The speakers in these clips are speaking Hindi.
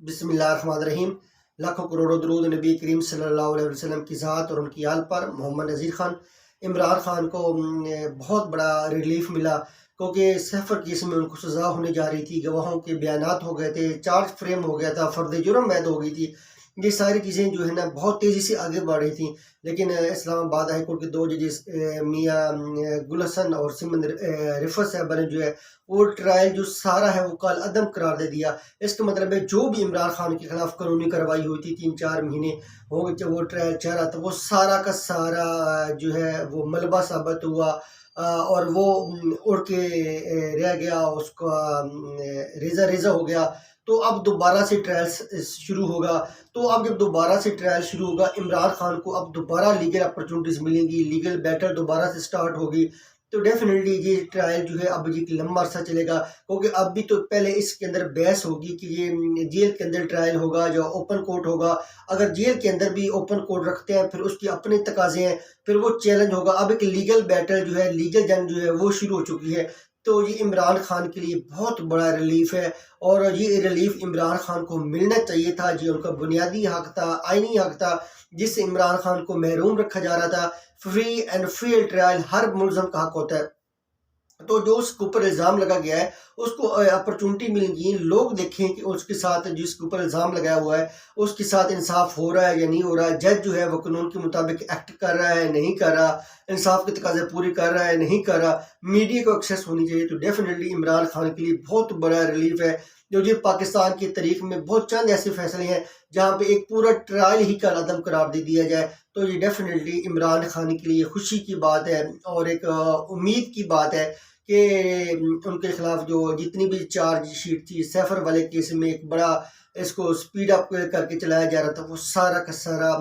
बिस्मिल्लाहिर्रहमानिर्रहीम। लाखों करोड़ों दरूद नबी करीम सल्लल्लाहु अलैहि वसल्लम की ज़ात और उनकी आल पर। मोहम्मद नज़ीर ख़ान, इमरान ख़ान को बहुत बड़ा रिलीफ मिला क्योंकि सफ़र केस में उनको सज़ा होने जा रही थी। गवाहों के बयानात हो गए थे, चार्ज फ्रेम हो गया था, फ़र्द जुर्म ऐद हो गई थी। ये सारी चीज़ें जो है ना बहुत तेज़ी से आगे बढ़ रही थी, लेकिन इस्लामाबाद हाई कोर्ट के दो जजेस मियाँ गुल हसन और सिमन रिफत साहबा ने जो है वो ट्रायल जो सारा है वो कल अदम करार दे दिया। इसका मतलब है जो भी इमरान खान के खिलाफ कानूनी कार्रवाई हुई थी 3-4 महीने हो गए, वो ट्रायल चल रहा था, वो सारा का सारा जो है वो मलबा साबित हुआ और वो उड़ के रह गया, उसका रेजा रेजा हो गया। तो अब दोबारा से ट्रायल शुरू होगा। तो अब जब दोबारा से ट्रायल शुरू होगा, इमरान खान को अब दोबारा लीगल अपॉर्चुनिटीज मिलेंगी, लीगल बैटल दोबारा से स्टार्ट होगी। तो डेफिनेटली ये ट्रायल जो है अब ये लंबा अरसा चलेगा, क्योंकि अब भी तो पहले इसके अंदर बहस होगी कि ये जेल के अंदर ट्रायल होगा जो ओपन कोर्ट होगा। अगर जेल के अंदर भी ओपन कोर्ट रखते हैं फिर उसकी अपने तकाजे हैं, फिर वो चैलेंज होगा। अब एक लीगल बैटल जो है, लीगल जंग जो है वो शुरू हो चुकी है। तो ये इमरान खान के लिए बहुत बड़ा रिलीफ है और ये रिलीफ इमरान खान को मिलना चाहिए था। ये उनका बुनियादी हक था, आईनी हक था, जिससे इमरान खान को महरूम रखा जा रहा था। फ्री एंड फेयर ट्रायल हर मुलज़म का हक होता है। तो जो उसके ऊपर इल्ज़ाम लगा गया है उसको अपॉर्चुनिटी मिल गई, लोग देखें कि उसके साथ जिसके ऊपर इल्ज़ाम लगाया हुआ है उसके साथ इंसाफ हो रहा है या नहीं हो रहा है। जज जो है वो कानून के मुताबिक एक्ट कर रहा है नहीं कर रहा, इंसाफ के तकाज़े पूरी कर रहा है नहीं कर रहा, मीडिया को एक्सेस होनी चाहिए। तो डेफिनेटली इमरान खान के लिए बहुत बड़ा रिलीफ है। जो जी पाकिस्तान की तारीख में बहुत चंद ऐसे फैसले हैं जहाँ पे एक पूरा ट्रायल ही कल अदम करार दे दिया जाए, तो ये डेफिनेटली इमरान खान के लिए खुशी की बात है और एक उम्मीद की बात है कि उनके खिलाफ जो जितनी भी चार्जशीट थी सैफर वाले केस में एक बड़ा इसको स्पीड अप करके चलाया जा रहा था, वो सारा का सारा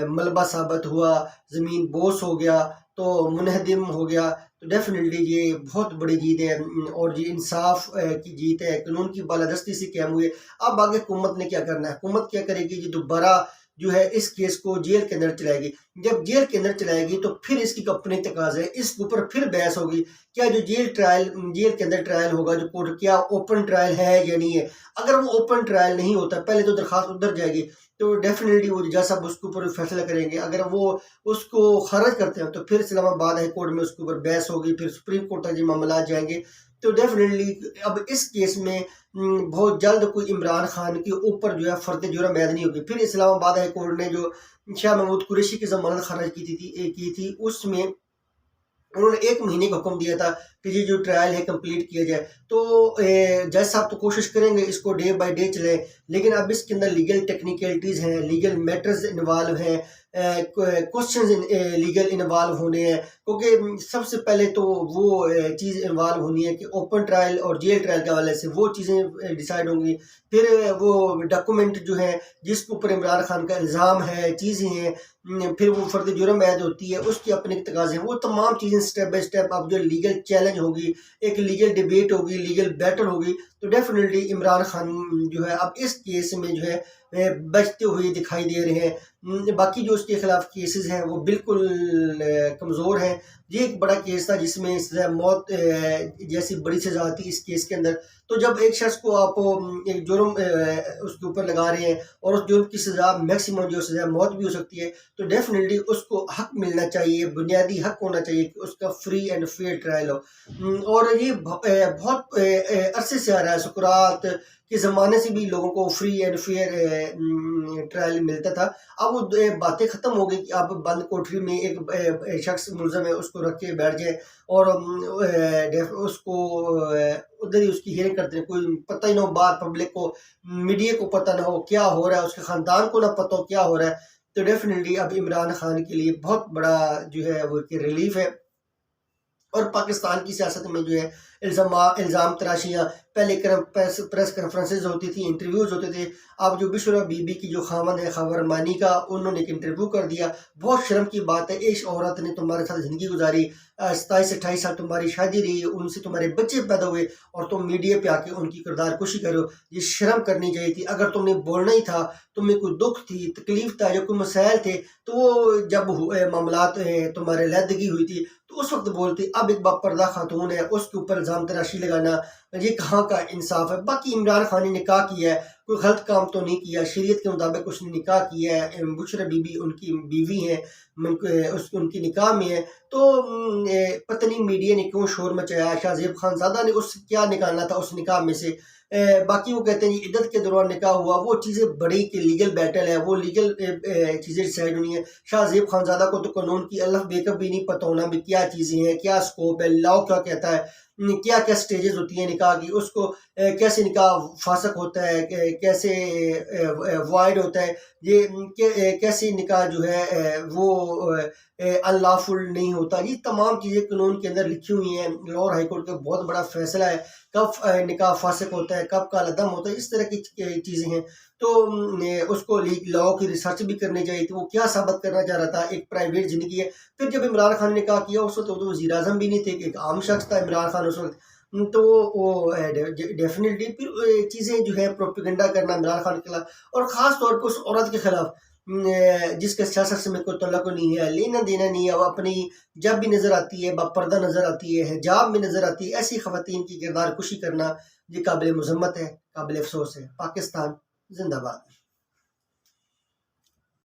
मलबा साबित हुआ, ज़मीन बोस हो गया, तो मुनहदिम हो गया। तो डेफिनेटली ये बहुत बड़ी जीत है और ये इंसाफ की जीत है, कानून की बालादस्ती से कायम हुए। अब आगे हुकूमत ने क्या करना है, हुकूमत क्या करेगी, ये दोबारा जो है इस केस को जेल के अंदर चलाएगी। जब जेल के अंदर चलाएगी तो फिर इसकी अपने तकाज़े, इसके ऊपर फिर बहस होगी क्या जो जेल के अंदर ट्रायल होगा जो कोर्ट, क्या ओपन ट्रायल है या नहीं है। अगर वो ओपन ट्रायल नहीं होता, पहले तो दरखास्त उधर जाएगी, तो डेफिनेटली वो जज साहब उसके ऊपर फैसला करेंगे। अगर वो उसको खारिज करते हैं तो फिर इस्लामाबाद हाई कोर्ट में उसके ऊपर बहस होगी, फिर सुप्रीम कोर्ट तक ये मामला जाएंगे। तो डेफिनेटली अब इस केस में बहुत जल्द कोई इमरान खान के ऊपर जो है फर्द जुर्म ऐद नहीं होगी। फिर इस्लामाबाद हाई कोर्ट ने जो शाह महमूद कुरैशी की जमानत खारिज की थी उसमें उन्होंने 1 महीने का हुक्म दिया था कि ये जो ट्रायल है कंप्लीट किया जाए। तो जज साहब तो कोशिश करेंगे इसको डे बाय डे चले, लेकिन अब इसके अंदर लीगल टेक्निकलिटीज़ हैं, लीगल मैटर्स इन्वॉल्व हैं, क्वेश्चंस लीगल इन्वॉल्व होने हैं। क्योंकि सबसे पहले तो वो चीज़ इन्वॉल्व होनी है कि ओपन ट्रायल और जेल ट्रायल के हवाले से वो चीज़ें डिसाइड होंगी। फिर वो डॉक्यूमेंट जो है जिसके ऊपर इमरान खान का इल्ज़ाम है, चीज़ें हैं, फिर वो फर्द जुर्म ऐद होती है, उसकी अपने तकाज़े हैं, वो तमाम चीज़ें स्टेप बाय स्टेप अब जो लीगल चैलेंज होगी, एक लीगल डिबेट होगी, लीगल बैटल होगी। तो डेफिनेटली इमरान खान जो है अब इस केस में जो है बचते हुए दिखाई दे रहे हैं। बाकी जो उसके खिलाफ केसेस हैं वो बिल्कुल कमज़ोर हैं। ये एक बड़ा केस था जिसमें सज़ा मौत जैसी बड़ी सज़ा थी इस केस के अंदर। तो जब एक शख्स को आप एक जुर्म उसके ऊपर लगा रहे हैं और उस जुर्म की सज़ा मैक्सिमम जो सज़ा मौत भी हो सकती है, तो डेफिनेटली उसको हक मिलना चाहिए, बुनियादी हक होना चाहिए कि उसका फ्री एंड फेयर ट्रायल हो। और ये बहुत अरसे से आ रहा है, सुकरात के ज़माने से भी लोगों को फ्री एंड फेयर ट्रायल मिलता था। अब वो बातें ख़त्म हो गई कि अब बंद कोठरी में एक शख्स मुलज़म है उसको रख के बैठ जाए और उसको उधर ही उसकी हियरिंग करते हैं, कोई पता ही ना हो, बात पब्लिक को, मीडिया को पता ना हो क्या हो रहा है, उसके ख़ानदान को ना पता हो क्या हो रहा है। तो डेफिनेटली अब इमरान खान के लिए बहुत बड़ा जो है वो एक रिलीफ है। और पाकिस्तान की सियासत में जो है इल्ज़ाम तराशियाँ, पहले प्रेस कॉन्फ्रेंसेज होती थी, इंटरव्यूज़ होते थे। अब जो बिशरा बीबी की जो खामन है खबर मानी का, उन्होंने एक इंटरव्यू कर दिया। बहुत शर्म की बात है, एक औरत ने तुम्हारे साथ ज़िंदगी गुजारी, 27-28 साल तुम्हारी शादी रही, उनसे तुम्हारे बच्चे पैदा हुए और तुम मीडिया पे आके उनकी किरदार कुशी करो। ये शर्म करनी चाहिए थी। अगर तुमने बोलना ही था, तुम्हें कोई दुख थी, तकलीफ था, जो कोई मसाइल थे, तो वो जब मामलात तुम्हारे लैदगी हुई थी तो उस वक्त बोलते, अब एक बापर्दा खातून है उसके ऊपर इल्ज़ाम तराशी लगाना, ये कहाँ का इंसाफ है। बाकी इमरान खान ने निकाह किया है, कोई गलत काम तो नहीं किया, शरीयत के मुताबिक उसने निकाह किया है, बुशरा बीबी उनकी बीवी है, उनकी निकाह में है। तो पता नहीं मीडिया ने क्यों शोर मचाया, शाहजेब खानजादा ने उस क्या निकालना था उस निकाह में से। बाकी वो कहते हैं जी इद्दत के दौरान निकाह हुआ, वो चीज़ें बड़ी कि लीगल बैटल है, वो लीगल चीज़ें डिसाइड होनी है। शाहजेब खानजादा को तो कानून की अल्फ बेकअप भी नहीं पता होना भी क्या चीज़ें हैं, क्या स्कोप है, लॉ क्या कहता है, क्या क्या स्टेजेस होती हैं निकाह की, उसको कैसे निकाह फासक होता है, कैसे वाइड होता है, ये कैसे निकाह जो है वो अनलॉफुल नहीं होता। ये तमाम चीज़ें कानून के अंदर लिखी हुई हैं। लाहौर हाई कोर्ट का बहुत बड़ा फैसला है कब निकाह फासक होता है, कब काला दम होता है, इस तरह की चीज़ें हैं। तो उसको लॉ की रिसर्च भी करनी चाहिए थी, वो क्या साबित करना चाह रहा था, एक प्राइवेट ज़िंदगी है। फिर जब इमरान खान ने कहा किया उस वक्त तो वज़ीर आज़म भी नहीं थे, एक आम शख्स था इमरान खान उस वक्त। तो वो डेफिनेटली फिर चीज़ें जो है प्रोपेगेंडा करना इमरान खान के खिलाफ और ख़ास तौर पर उस औरत के खिलाफ जिसके सियासत से मेरे को तल्लुक़ नहीं है, लेना देना नहीं है। अब अपनी जब भी नज़र आती है बापर्दा नज़र आती है, हिजाब में नज़र आती है, ऐसी ख़वातीन की किरदार कुशी करना ये काबिल मज़म्मत है, काबिल अफ़सोस है। पाकिस्तान जिंदाबाद।